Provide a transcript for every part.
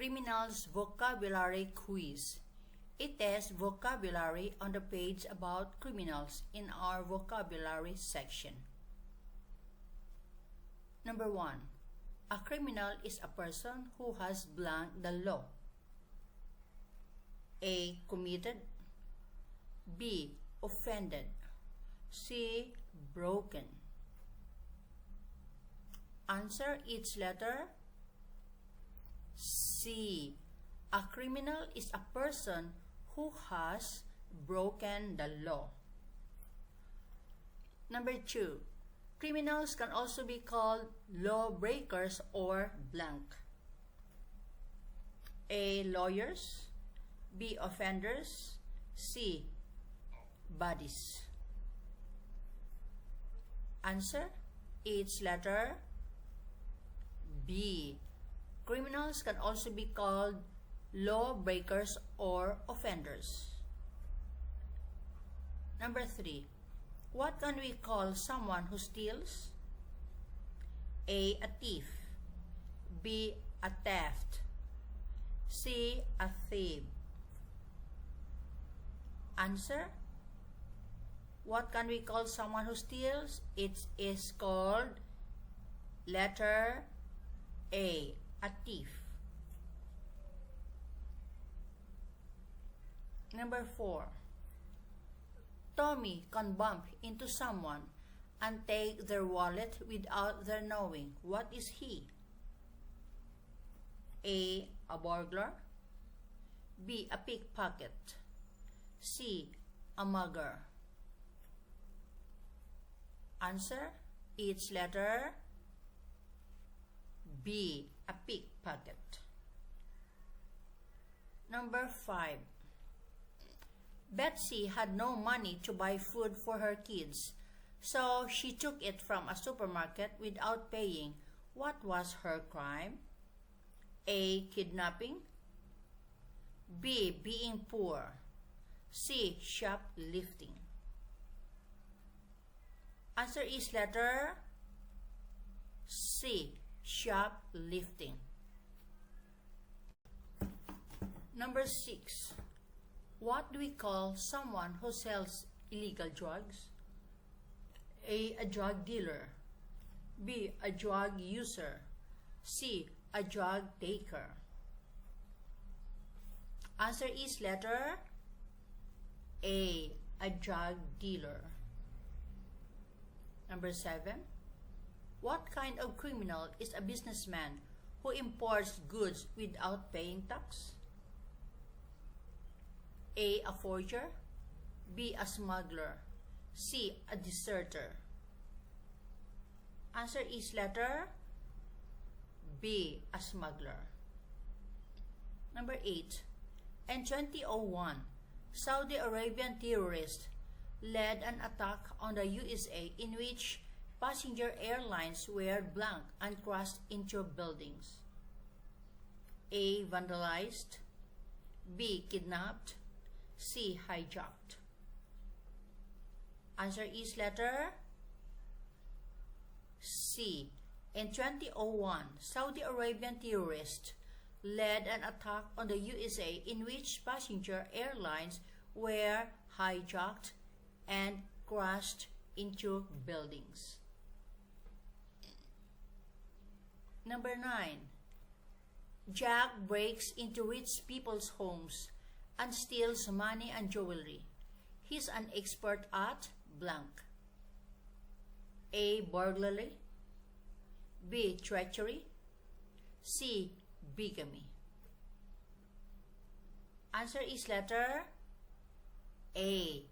Criminals Vocabulary Quiz. It tests vocabulary on the page about criminals in our vocabulary section. Number 1. A criminal is a person who has blank the law. A. Committed. B. Offended. C. Broken. Answer each letter. C. A criminal is a person who has broken the law. Number 2. Criminals can also be called lawbreakers or blank. A. Lawyers. B. Offenders. C. Bodies. Answer each letter. B. Criminals can also be called lawbreakers or offenders. Number 3. What can we call someone who steals? A. A thief. B. A theft. C. A thief. Answer. What can we call someone who steals? It is called letter A. A thief. Number 4. Tommy can bump into someone and take their wallet without their knowing. What is he? A. A burglar. B. A pickpocket. C. A mugger. Answer each letter. B. A pickpocket. Number 5. Betsy had no money to buy food for her kids, so she took it from a supermarket without paying. What was her crime? A. Kidnapping. B. Being poor. C. Shoplifting. Answer each letter. C. Shoplifting. Number 6. What do we call someone who sells illegal drugs? A. A drug dealer. B. A drug user. C. A drug taker. Answer each letter. A. A drug dealer. Number 7. What kind of criminal is a businessman who imports goods without paying tax? A. A forger. B. A smuggler. C. A deserter. Answer each letter. B. A smuggler. Number 8. In 2001, Saudi Arabian terrorists led an attack on the USA in which passenger airlines were blank and crashed into buildings. A. Vandalized. B. Kidnapped. C. Hijacked. Answer each letter. C. In 2001, Saudi Arabian terrorists led an attack on the USA in which passenger airlines were hijacked and crashed into buildings. Number 9. Jack breaks into rich people's homes and steals money and jewelry. He's an expert at blank. A. Burglary. B. Treachery. C. Bigamy. Answer each letter. A.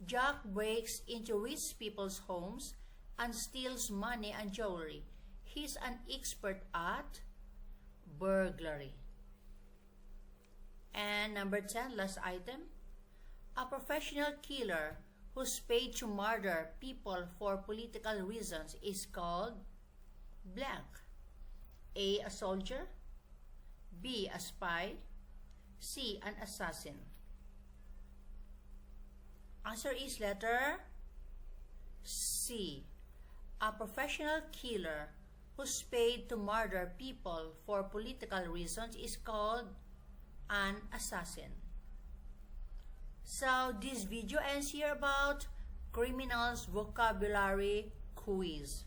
Jack breaks into rich people's homes and steals money and jewelry. He's an expert at burglary. And number 10, last item. A professional killer who's paid to murder people for political reasons is called blank. A. A soldier. B. A spy. C. An assassin. Answer each letter. C. A professional killer who's paid to murder people for political reasons is called an assassin. So this video ends here about criminals vocabulary quiz.